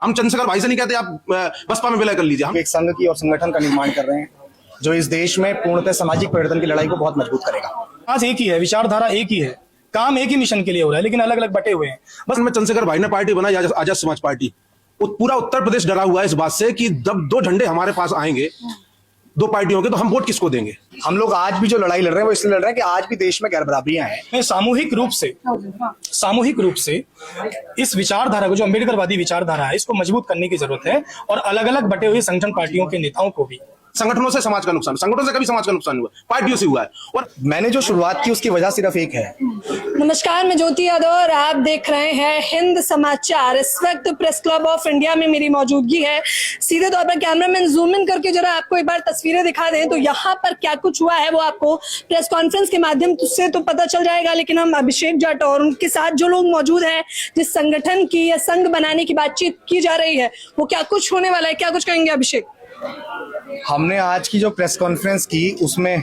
हम चंद्रशेखर भाई से नहीं कहते आप बसपा में विलय कर लीजिए। हम एक संघ की और संगठन का निर्माण कर रहे हैं जो इस देश में पूर्णतः सामाजिक परिवर्तन की लड़ाई को बहुत मजबूत करेगा। आज एक ही है, विचारधारा एक ही है, काम एक ही मिशन के लिए हो रहा है, लेकिन अलग अलग बटे हुए हैं। बस में चंद्रशेखर भाई ने पार्टी बनाई आजाद समाज पार्टी, पूरा उत्तर प्रदेश डरा हुआ है इस बात से कि जब दो झंडे हमारे पास आएंगे दो पार्टियों के, तो हम वोट किसको देंगे। हम लोग आज भी जो लड़ाई लड़ रहे हैं वो इसलिए लड़ रहे हैं कि आज भी देश में गैर बराबरियां हैं। सामूहिक रूप से इस विचारधारा को, जो अम्बेडकरवादी विचारधारा है, इसको मजबूत करने की जरूरत है और अलग अलग बटे हुए संगठन पार्टियों के नेताओं को भी। संगठनों से समाज का नुकसान, संगठनों से कभी समाज का नुकसान हुआ, पार्टियों से हुआ है। और मैंने जो शुरुआत की उसकी वजह सिर्फ एक है। नमस्कार, मैं ज्योति यादव और आप देख रहे हैं हिंद समाचार। इस वक्त प्रेस क्लब ऑफ इंडिया में मेरी मौजूदगी है। सीधे तौर पर कैमरामैन जूम इन करके जरा आपको एक बार तस्वीरें दिखा दें तो यहाँ पर क्या कुछ हुआ है वो आपको प्रेस कॉन्फ्रेंस के माध्यम से तो पता चल जाएगा, लेकिन हम अभिषेक जाट और उनके साथ जो लोग मौजूद हैं, जिस संगठन की या संघ बनाने की बातचीत की जा रही है, वो क्या कुछ होने वाला है, क्या कुछ कहेंगे अभिषेक? हमने आज की जो प्रेस कॉन्फ्रेंस की उसमें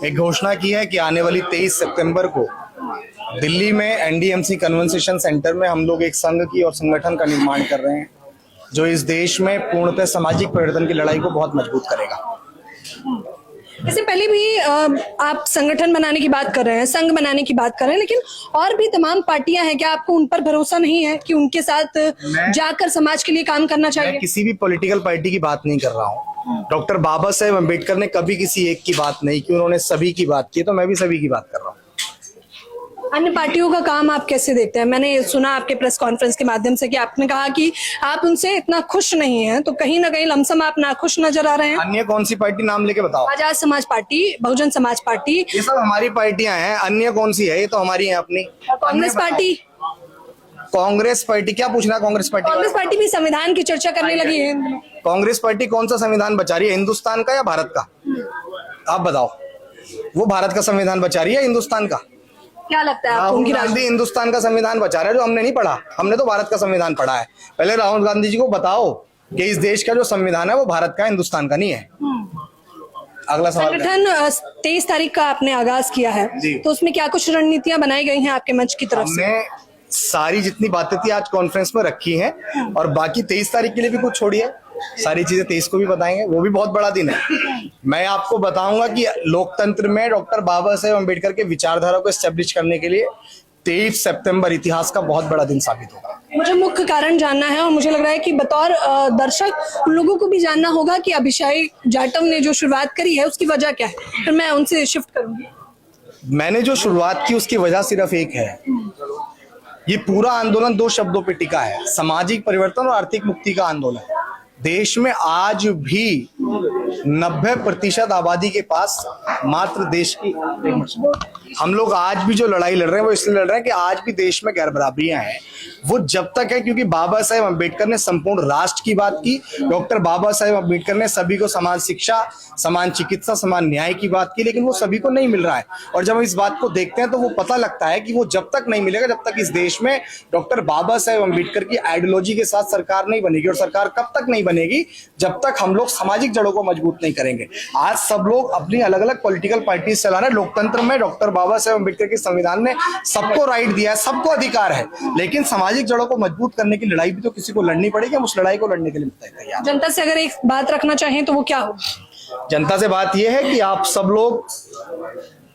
एक घोषणा की है कि आने वाली 23 सितंबर को दिल्ली में एनडीएमसी कन्वेंशन सेंटर में हम लोग एक संघ की और संगठन का निर्माण कर रहे हैं जो इस देश में पूर्णतः सामाजिक परिवर्तन की लड़ाई को बहुत मजबूत करेगा। इससे पहले भी आप संगठन बनाने की बात कर रहे हैं, संघ बनाने की बात कर रहे हैं, लेकिन और भी तमाम पार्टियां हैं, क्या आपको उन पर भरोसा नहीं है कि उनके साथ जाकर समाज के लिए काम करना चाहिए? मैं किसी भी पॉलिटिकल पार्टी की बात नहीं कर रहा हूँ। डॉक्टर बाबा साहेब अम्बेडकर ने कभी किसी एक की बात नहीं की, उन्होंने सभी की बात की, तो मैं भी सभी की बात कर रहा हूँ। अन्य पार्टियों का काम आप कैसे देखते हैं? मैंने सुना आपके प्रेस कॉन्फ्रेंस के माध्यम से कि आपने कहा कि आप उनसे इतना खुश नहीं हैं, तो कहीं ना कहीं लमसम आप नाखुश नजर आ रहे हैं। अन्य कौन सी पार्टी नाम लेके बताओ? आजाद समाज पार्टी, बहुजन समाज पार्टी, ये सब हमारी पार्टियां हैं। अन्य कौन सी है? ये तो हमारी है अपनी। कांग्रेस पार्टी। कांग्रेस पार्टी क्या पूछना? कांग्रेस पार्टी भी संविधान की चर्चा करने लगी है। कांग्रेस पार्टी कौन सा संविधान बचा रही है, हिंदुस्तान का या भारत का? आप बताओ, वो भारत का संविधान बचा रही है हिंदुस्तान का? क्या लगता है आपको? राहुल उनकी गांधी हिंदुस्तान का संविधान बचा रहा है, जो हमने नहीं पढ़ा। हमने तो भारत का संविधान पढ़ा है। पहले राहुल गांधी जी को बताओ कि इस देश का जो संविधान है वो भारत का, हिंदुस्तान का नहीं है। अगला सवाल। संगठन 23 तारीख का आपने आगाज किया है, तो उसमें क्या कुछ रणनीतियां बनाई गई हैं आपके मंच की तरफ से? हमने सारी जितनी बातें थी आज कॉन्फ्रेंस में रखी हैं और बाकी 23 तारीख के लिए भी कुछ छोड़िए, सारी चीजें 23 को भी बताएंगे। वो भी बहुत बड़ा दिन है। मैं आपको बताऊंगा कि लोकतंत्र में डॉक्टर बाबा साहेब अम्बेडकर के विचारधारा को एस्टेब्लिश करने के लिए 23 सितंबर इतिहास का बहुत बड़ा दिन साबित होगा। मुझे मुख्य कारण जानना है और मुझे लग रहा है कि बतौर दर्शक उन लोगों को भी जानना होगा कि अभिषेक जाटव ने जो शुरुआत करी है उसकी वजह क्या है, फिर मैं उनसे शिफ्ट करूंगी। मैंने जो शुरुआत की उसकी वजह सिर्फ एक है। ये पूरा आंदोलन दो शब्दों पे टिका है, सामाजिक परिवर्तन और आर्थिक मुक्ति का आंदोलन। देश में आज भी 90% आबादी के पास मात्र देश की, हम लोग आज भी जो लड़ाई लड़ रहे हैं वो इसलिए लड़ रहे हैं कि आज भी देश में गैर बराबरियां हैं। वो जब तक है क्योंकि बाबा साहेब अम्बेडकर ने संपूर्ण राष्ट्र की बात की। डॉक्टर बाबा साहेब अम्बेडकर ने सभी को समान शिक्षा, समान चिकित्सा, समान न्याय की बात की, लेकिन वो सभी को नहीं मिल रहा है। और जब हम इस बात को देखते हैं तो वो पता लगता है कि वो जब तक नहीं मिलेगा, जब तक इस देश में डॉक्टर बाबा साहेब अम्बेडकर की आइडियोलॉजी के साथ सरकार नहीं बनेगी। और सरकार कब तक नहीं बनेगी? जब तक हम लोग सामाजिक जड़ों को मजबूत नहीं करेंगे। आज सब लोग अपनी अलग अलग पॉलिटिकल पार्टी चला रहे हैं। लोकतंत्र में डॉक्टर बाबा साहेब अम्बेडकर के संविधान ने सबको राइट दिया है, सबको अधिकार है, लेकिन सामाजिक जड़ों को मजबूत करने की लड़ाई भी तो किसी को लड़नी पड़ेगी। हम उस लड़ाई को लड़ने के लिए तैयार। जनता से अगर एक बात रखना चाहें तो वो क्या हो? जनता से बात यह है कि आप सब लोग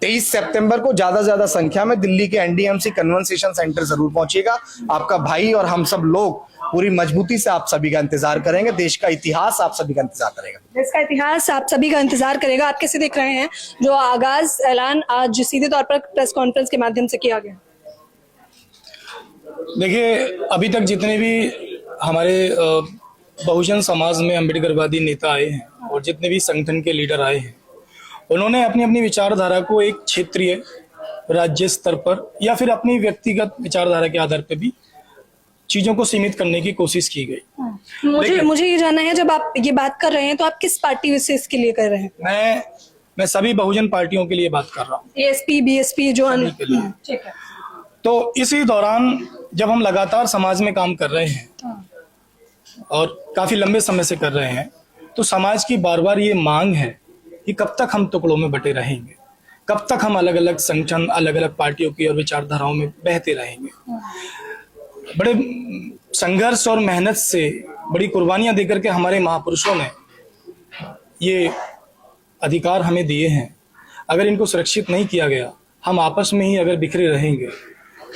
23 सितंबर को ज्यादा से ज्यादा संख्या में दिल्ली के एनडीएमसी कन्वेंशन सेंटर जरूर पहुंचिएगा। आपका भाई और हम सब लोग पूरी मजबूती से आप सभी का इंतजार करेंगे। देश का इतिहास आप सभी का इंतजार करेगा। देश का इतिहास आप सभी का इंतजार करेगा। आप कैसे देख रहे हैं जो आगाज ऐलान आज सीधे तौर पर प्रेस कॉन्फ्रेंस के माध्यम से किया गया? देखिए, अभी तक जितने भी हमारे बहुजन समाज में अम्बेडकरवादी नेता आए हैं और जितने भी संगठन के लीडर आए हैं, उन्होंने अपनी अपनी विचारधारा को एक क्षेत्रीय, राज्य स्तर पर या फिर अपनी व्यक्तिगत विचारधारा के आधार पर भी चीजों को सीमित करने की कोशिश की गई। मुझे ये जानना है, जब आप ये बात कर रहे हैं तो आप किस पार्टी विशेष के लिए कर रहे हैं? मैं सभी बहुजन पार्टियों के लिए बात कर रहा हूँ, एएसपी, बीएसपी जो ठीक है। तो इसी दौरान जब हम लगातार समाज में काम कर रहे हैं और काफी लंबे समय से कर रहे हैं, तो समाज की बार बार ये मांग है कि कब तक हम टुकड़ों में बटे रहेंगे, कब तक हम अलग अलग संगठन, अलग अलग पार्टियों की और विचारधाराओं में बहते रहेंगे। बड़े संघर्ष और मेहनत से बड़ी कुर्बानियां देकर के हमारे महापुरुषों ने ये अधिकार हमें दिए हैं। अगर इनको सुरक्षित नहीं किया गया, हम आपस में ही अगर बिखरे रहेंगे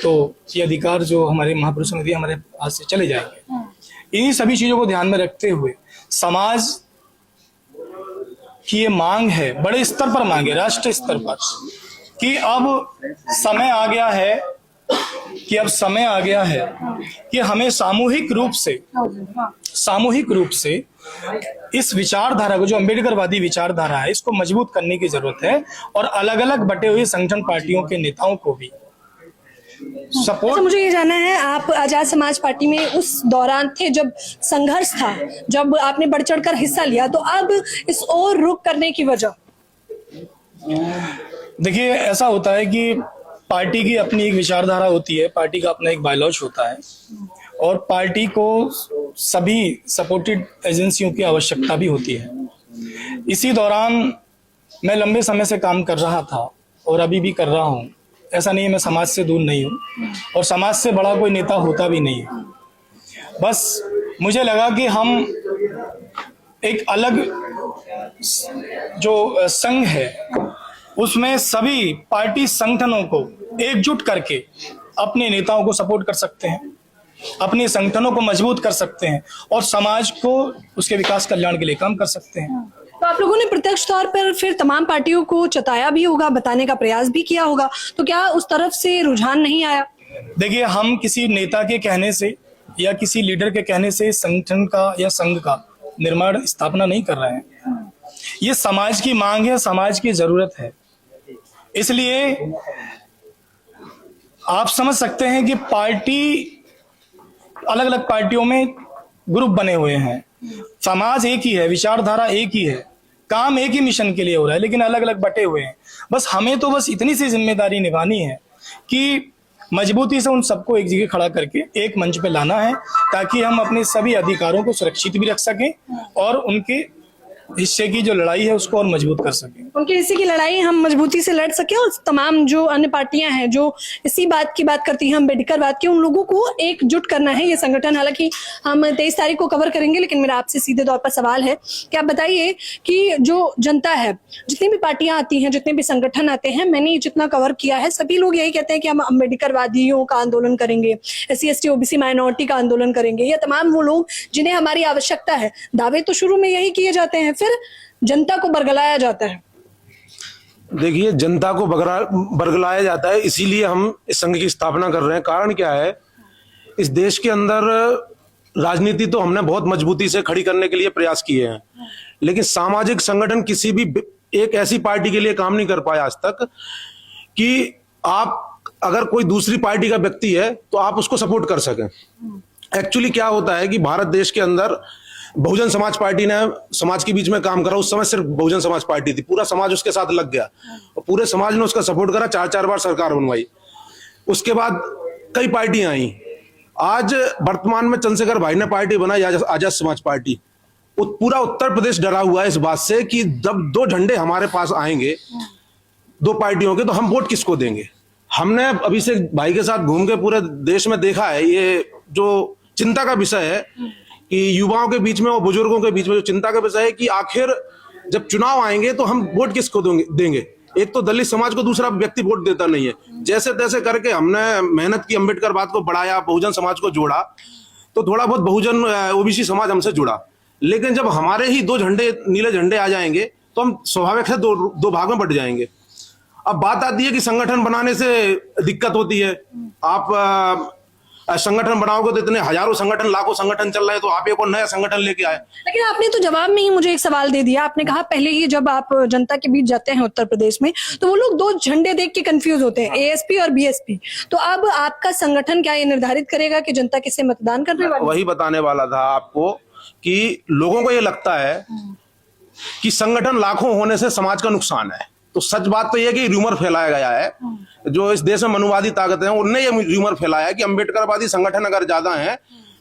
तो ये अधिकार जो हमारे महापुरुषों ने दिए हमारे हाथ से चले जाएंगे। इन्हीं सभी चीजों को ध्यान में रखते हुए समाज की ये मांग है, बड़े स्तर पर मांग है, राष्ट्रीय स्तर पर, कि अब समय आ गया है कि हमें सामूहिक रूप से इस विचारधारा को, जो अम्बेडकरवादी विचारधारा है, इसको मजबूत करने की जरूरत है और अलग अलग बटे हुए संगठन पार्टियों के नेताओं को भी सपोर्ट। अच्छा, मुझे ये जानना है, आप आजाद समाज पार्टी में उस दौरान थे जब संघर्ष था, जब आपने बढ़ चढ़कर हिस्सा लिया, तो अब इस ओर रुख करने की वजह? देखिए, ऐसा होता है कि पार्टी की अपनी एक विचारधारा होती है, पार्टी का अपना एक बायलॉज होता है और पार्टी को सभी सपोर्टेड एजेंसियों की आवश्यकता भी होती है। इसी दौरान मैं लंबे समय से काम कर रहा था और अभी भी कर रहा हूँ। ऐसा नहीं है मैं समाज से दूर नहीं हूँ और समाज से बड़ा कोई नेता होता भी नहीं है। बस मुझे लगा कि हम एक अलग जो संघ है उसमें सभी पार्टी संगठनों को एकजुट करके अपने नेताओं को सपोर्ट कर सकते हैं, अपने संगठनों को मजबूत कर सकते हैं और समाज को उसके विकास कल्याण के लिए काम कर सकते हैं। तो आप लोगों ने प्रत्यक्ष तौर पर फिर तमाम पार्टियों को चताया भी होगा, बताने का प्रयास भी किया होगा, तो क्या उस तरफ से रुझान नहीं आया? देखिए, हम किसी नेता के कहने से या किसी लीडर के कहने से संगठन का या संघ का निर्माण स्थापना नहीं कर रहे हैं। ये समाज की मांग है, समाज की जरूरत है। इसलिए आप समझ सकते हैं कि पार्टी, अलग अलग पार्टियों में ग्रुप बने हुए हैं, समाज एक ही है, विचारधारा एक ही है, काम एक ही मिशन के लिए हो रहा है, लेकिन अलग अलग बटे हुए हैं। बस हमें तो बस इतनी सी जिम्मेदारी निभानी है कि मजबूती से उन सबको एक जगह खड़ा करके एक मंच पे लाना है, ताकि हम अपने सभी अधिकारों को सुरक्षित भी रख सकें और उनके हिस्से की जो लड़ाई है उसको और मजबूत कर सकें। उनके हिस्से की लड़ाई हम मजबूती से लड़ सके और तमाम जो अन्य पार्टियां हैं जो इसी बात की बात करती हैं, अम्बेडकरवाद की, उन लोगों को एकजुट करना है ये संगठन। हालांकि हम 23 तारीख को कवर करेंगे, लेकिन मेरा आपसे सीधे तौर पर सवाल है कि आप बताइए कि जो जनता है, जितनी भी पार्टियां आती हैं, जितने भी संगठन आते हैं, मैंने जितना कवर किया है, सभी लोग यही कहते हैं कि हम अम्बेडकरवादियों का आंदोलन करेंगे, SC ST OBC माइनॉरिटी का आंदोलन करेंगे, या तमाम वो लोग जिन्हें हमारी आवश्यकता है। दावे तो शुरू में यही किए जाते हैं, फिर जनता को बरगलाया जाता है। देखिए, जनता को बरगलाया जाता है, इसीलिए हम इस संघ की स्थापना कर रहे हैं। कारण क्या है, इस देश के अंदर राजनीति तो हमने बहुत मजबूती से खड़ी करने के लिए प्रयास किए हैं, लेकिन सामाजिक संगठन किसी भी एक ऐसी पार्टी के लिए काम नहीं कर पाया आज तक कि आप अगर कोई दूसरी पार्टी का व्यक्ति है तो आप उसको सपोर्ट कर सकें। एक्चुअली क्या होता है कि भारत देश के अंदर बहुजन समाज पार्टी ने समाज के बीच में काम करा। उस समय सिर्फ बहुजन समाज पार्टी थी, पूरा समाज उसके साथ लग गया और पूरे समाज ने उसका सपोर्ट करा, 4-4 बार सरकार बनवाई। उसके बाद कई पार्टियां आई। आज वर्तमान में चंद्रशेखर भाई ने पार्टी बनाई आजाद समाज पार्टी। पूरा उत्तर प्रदेश डरा हुआ है इस बात से कि जब 2 झंडे हमारे पास आएंगे 2 पार्टियों के, तो हम वोट किसको देंगे। हमने अभिषेक भाई के साथ घूम के पूरे देश में देखा है, ये जो चिंता का विषय है कि युवाओं के बीच में और बुजुर्गों के बीच में जो चिंता का विषय है कि आखिर जब चुनाव आएंगे तो हम वोट किसको देंगे। एक तो दलित समाज को दूसरा व्यक्ति वोट देता नहीं है। जैसे तैसे करके हमने मेहनत की, अम्बेडकरवाद को बढ़ाया, बहुजन समाज को जोड़ा, तो थोड़ा बहुत बहुजन OBC समाज हमसे जुड़ा। लेकिन जब हमारे ही 2 झंडे, नीले झंडे आ जाएंगे तो हम स्वाभाविक है दो भाग में बट जाएंगे। अब बात आती है कि संगठन बनाने से दिक्कत होती है। आप संगठन बनाओगे तो इतने हजारों संगठन, लाखों संगठन चल रहे हैं, तो आप एक और नया संगठन लेके आए। लेकिन आपने तो जवाब में ही मुझे एक सवाल दे दिया। आपने कहा पहले ही जब आप जनता के बीच जाते हैं उत्तर प्रदेश में तो वो लोग 2 झंडे देख के कंफ्यूज होते हैं, ASP और BSP। तो अब आपका संगठन क्या ये निर्धारित करेगा कि जनता किसे मतदान करने वाली? वही बताने वाला था आपको कि लोगों को ये लगता है कि संगठन लाखों होने से समाज का नुकसान है। तो सच बात तो यह कि र्यूमर फैलाया गया है, जो इस देश में मनुवादी ताकत है उनने ये र्यूमर फैलाया है कि अम्बेडकरवादी संगठन अगर ज्यादा हैं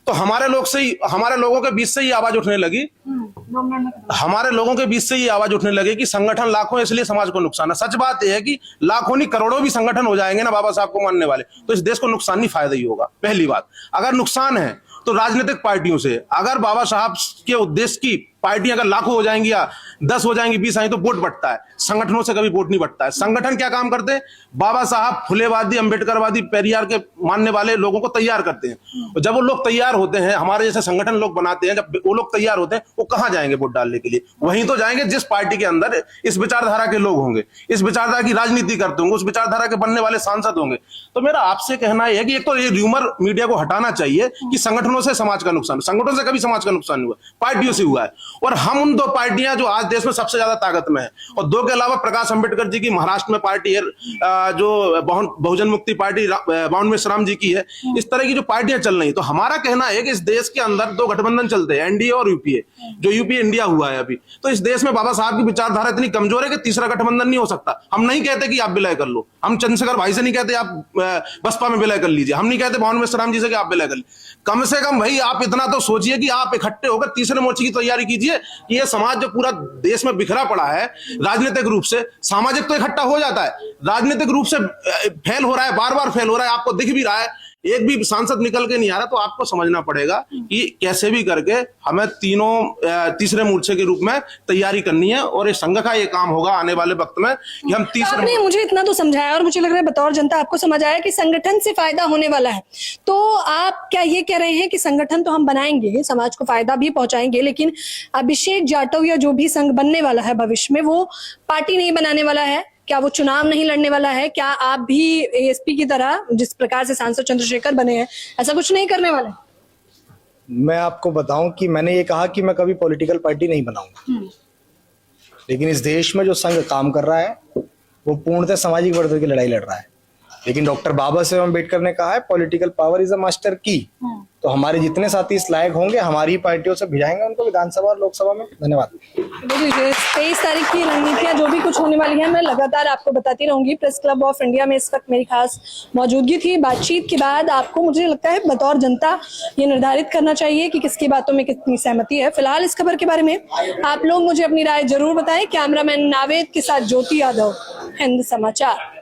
तो हमारे लोगों के बीच से ही आवाज उठने लगी, हमारे लोगों के बीच से ही आवाज उठने लगी कि संगठन लाखों है इसलिए समाज को नुकसान है। सच बात यह है कि लाखों नहीं करोड़ों भी संगठन हो जाएंगे ना बाबा साहब को मानने वाले, तो इस देश को नुकसान नहीं फायदा ही होगा। पहली बात, अगर नुकसान है तो राजनीतिक पार्टियों से। अगर बाबा साहब के उद्देश्य की पार्टियां अगर लाखों हो जाएंगी या 10 हो जाएंगी, 20 आएंगी, तो वोट बढ़ता है। संगठनों से कभी वोट नहीं बढ़ता है। संगठन क्या काम करते हैं? बाबा साहब फुलेवादी, अंबेडकरवादी, पेरियार के मानने वाले लोगों को तैयार करते हैं। और जब वो लोग तैयार होते हैं, हमारे जैसे संगठन लोग बनाते हैं, जब वो लोग तैयार होते हैं, वो कहां जाएंगे वोट डालने के लिए? वहीं तो जाएंगे जिस पार्टी के अंदर इस विचारधारा के लोग होंगे, इस विचारधारा की राजनीति करते होंगे, उस विचारधारा के बनने वाले सांसद होंगे। तो मेरा आपसे कहना यह है कि एक तो ये र्यूमर मीडिया को हटाना चाहिए कि संगठनों से समाज का नुकसान। संगठनों से कभी समाज का नुकसान नहीं हुआ, पार्टियों से हुआ है। और हम उन 2 पार्टियां जो आज देश में सबसे ज्यादा ताकत में है, और 2 के अलावा प्रकाश अंबेडकर जी की महाराष्ट्र में पार्टी है, जो बहुजन मुक्ति पार्टी बावन मेश्राम जी की है, इस तरह की जो पार्टियां चल रही। तो हमारा कहना है कि इस देश के अंदर 2 गठबंधन चलते हैं, एनडीए और यूपीए, जो यूपीए इंडिया हुआ है अभी। तो इस देश में बाबा साहब की विचारधारा इतनी कमजोर है कि तीसरा गठबंधन नहीं हो सकता। हम नहीं कहते कि आप विलय कर लो, हम चंद्रशेखर भाई से नहीं कहते आप बसपा में विलय कर लीजिए, हम नहीं कहते बावन मेश्राम जी से कि आप विलय कर लीजिए। कम से कम भाई आप इतना तो सोचिए कि आप इकट्ठे होकर तीसरे मोर्चे की तैयारी कीजिए कि ये समाज जो पूरा देश में बिखरा पड़ा है राजनीतिक रूप से, सामाजिक तो इकट्ठा हो जाता है, राजनीतिक रूप से फेल हो रहा है, बार बार फेल हो रहा है, आपको दिख भी रहा है, एक भी सांसद निकल के नहीं आ रहा। तो आपको समझना पड़ेगा कि कैसे भी करके हमें तीसरे मोर्चे के रूप में तैयारी करनी है, और ये संघ का ये काम होगा आने वाले वक्त में कि हम तीसरे। आपने मुझे इतना तो समझाया, और मुझे लग रहा है बतौर जनता आपको समझ आया कि संगठन से फायदा होने वाला है। तो आप क्या ये कह रहे हैं कि संगठन तो हम बनाएंगे, समाज को फायदा भी पहुंचाएंगे, लेकिन अभिषेक जाटव या जो भी संघ बनने वाला है भविष्य में, वो पार्टी नहीं बनाने वाला है? क्या वो चुनाव नहीं लड़ने वाला है? क्या आप भी एएसपी की तरह, जिस प्रकार से सांसद चंद्रशेखर बने हैं, ऐसा कुछ नहीं करने वाले? मैं आपको बताऊं कि मैंने ये कहा कि मैं कभी पॉलिटिकल पार्टी नहीं बनाऊंगा, लेकिन इस देश में जो संघ काम कर रहा है वो पूर्णतः सामाजिक वर्ग की लड़ाई लड़ रहा है। लेकिन डॉक्टर बाबा साहेब अम्बेडकर ने कहा है political power is a master की। तो हमारे जितने साथी इस लायक होंगे, हमारी पार्टियों से भिजाएंगे उनको विधानसभा और लोकसभा में। धन्यवाद। 23 तारीख की रणनीतियां जो भी कुछ होने वाली है, मैं लगातार आपको बताती रहूंगी। प्रेस क्लब ऑफ इंडिया में इस वक्त मेरी खास मौजूदगी थी। बातचीत के बाद आपको, मुझे लगता है, बतौर जनता ये निर्धारित करना चाहिए कि किसकी बातों में कितनी सहमति है। फिलहाल इस खबर के बारे में आप लोग मुझे अपनी राय जरूर बताएं। कैमरामैन नावेद के साथ ज्योति यादव, हिंद समाचार।